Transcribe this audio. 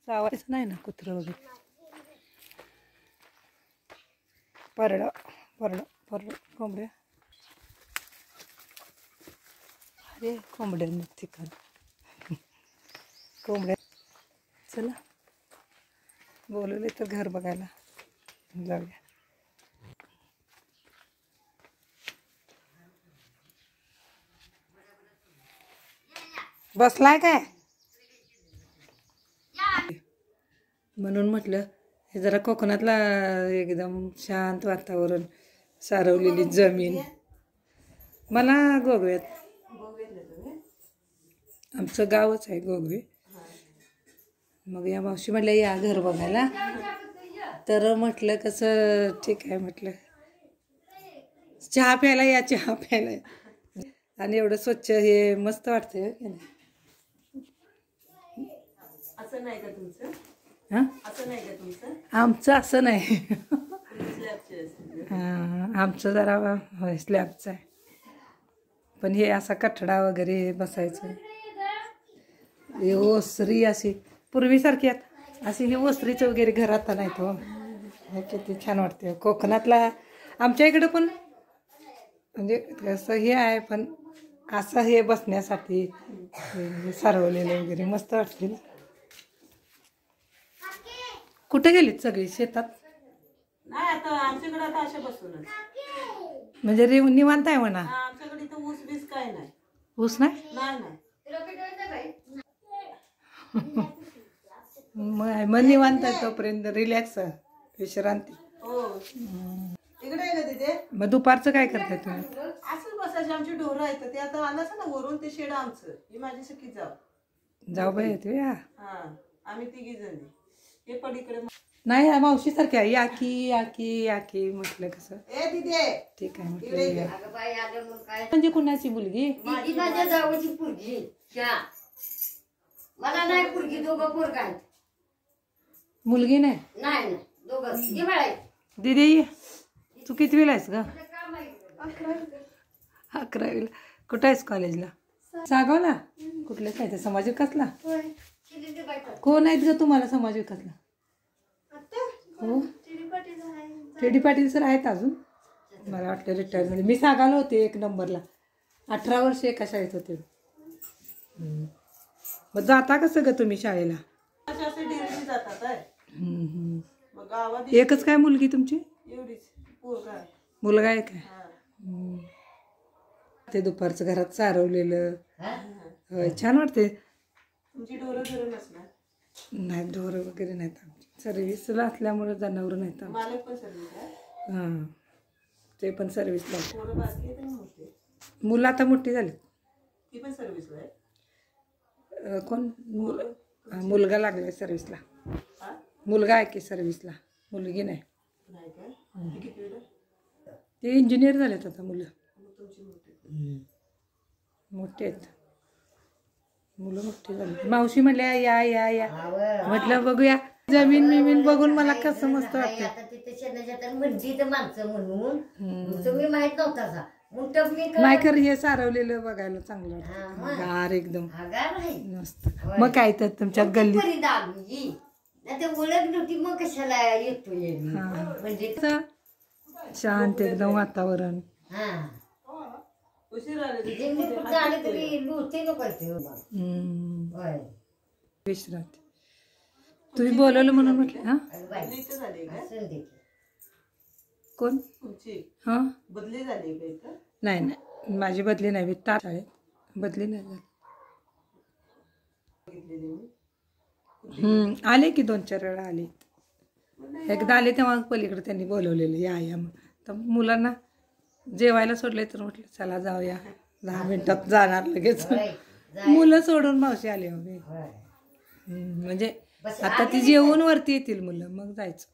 चावायचं नाही ना कुत्रं वगैरे. परडं परडं परडं कोंबड्या. अरे कोंबड्यांनी ठिकाण कोंबड्या. चला बोलवले तर घर बघायला जाऊया. बसलाय काय म्हणून म्हटलं हे जरा कोकणातला एकदम शांत वातावरण, सारवलेली जमीन. मला गोगव्यात, आमचं गावच आहे गोगवे. मग या मावशी म्हटलं या घर बघायला. तर म्हटलं कसं ठीक आहे म्हटलं चहा प्यायला या, चहा प्यायला या. आणि एवढं स्वच्छ हे मस्त वाटतंय. असं नाही का तुमचं? हां असं नाही का तुमचं? आमचं असं नाही. स्लॅबचं आमचं जरा होय स्लॅबचं आहे. पण हे असा कठडा वगैरे बसायचं. हे ओसरी अशी पूर्वीसारखी अशी ही ओसरीचं वगैरे घर आता नाही तो. हे किती छान वाटते कोकणातला. आमच्या इकडं पण म्हणजे असं हे आहे, पण असं हे बसण्यासाठी हे सारवलेलं वगैरे मस्त वाटते. कुठे गेलीत सगळी? शेतात? नाही आता आमच्याकडे आता अशा बसूनच म्हणजे निवांत आहे म्हणा. आमच्याकडे इथं ऊस बीस काय नाही. ऊस नाही? नाही नाही. मग निवांत आहे तोपर्यंत रिलॅक्स विश्रांती. हो इकडे आहे का तिथे? मग दुपारचं काय करताय तुम्ही? असंच बसायचे. आमची ढोरं आहेत ते आता आलं ना वरून ते शेड आमचं. ही माझी सखी जाऊ बाई येते या. हा आम्ही तिघी जणी. हे पलीकडे नाही या मावशी सारख्या या की या की या की म्हटलं कसं ए तिथे ठीक आहे म्हटलं. म्हणजे कुणाची मुलगी? माझ्या जावची पुरगी. मला नाही पुरगी, दोघं पोरग आहेत. मुलगी नाही? नाही दोघं. दीदी तू कितवीला आहेस ग? 11वीला. कुठं आहेस कॉलेजला? सागावला. कुठल्या काय समाज विकासला? कोण आहेत ग तुम्हाला समाज विकासला? हो टेडी पाटील सर आहेत अजून. मला वाटलं रिटायर झाले. मी सागावला होते 1 नंबरला. 18 वर्ष एका शाळेत होते. मग जाता कसं ग तुम्ही शाळेला? जातात आहे. मग गावात एकच काय मुलगी तुमची? एवढीच पोरगा आहे. मुलगा आहे काय? ते दुपारचं घरात सारवलेलं होय छान वाटते. तुमची ढोरं घरं नसणार? नाही ढोरं वगैरे नाहीत आमची. सर्व्हिसला असल्यामुळे जनावरं नाहीत आमची. मालक पण सर्विस आहे. हां ते पण सर्व्हिसला. पोरं बाकी आहेत ना मोठे? मुलं आता मोठी झाली. ती पण सर्विसला आहे. कोण? मुलगा लागलाय सर्व्हिसला. मुलगा आहे की सर्व्हिसला, मुलगी नाही. नाही का? कितवीला? ते इंजिनियर झालेत आता मुलं. तुमची मोठी मोठे आहेत मुलं, मोठी झाली. मावशी म्हटल्या या या या. म्हटलं बघूया जमीन बिमीन बघून मला कसं मस्त वाटतं. आता तिथे शेणाच्या म्हणली तर माणसं म्हणून तुम्ही माहित नव्हता. नाही खरं हे सारवलेलं बघायला चांगलं वाटतं. गार एकदम मस्त. मग काय तर तुमच्या गल्लीत ओळख नव्हती मग कशाला येतोय म्हणजे शांत एकदम वातावरण. उशीर आले विश्रांती. तुम्ही बोलवलं म्हणून म्हटलं. हा झाली का कोण? तुमची हा बदली झाली का इथं? नाही नाही माझी बदली नाही. मी शाळेत बदली नाही झाली. आले की 2-4 वेळा आले. एकदा आले तेव्हा पलीकडे त्यांनी बोलवलेलं या या. मग तर मुलांना जेवायला सोडले तर म्हटलं चला जाऊया. 10 मिनिटात जाणार लगेच. मुलं सोडून मावशी आले. म्हणजे आता ती जेवून वरती येतील मुलं मग जायचं.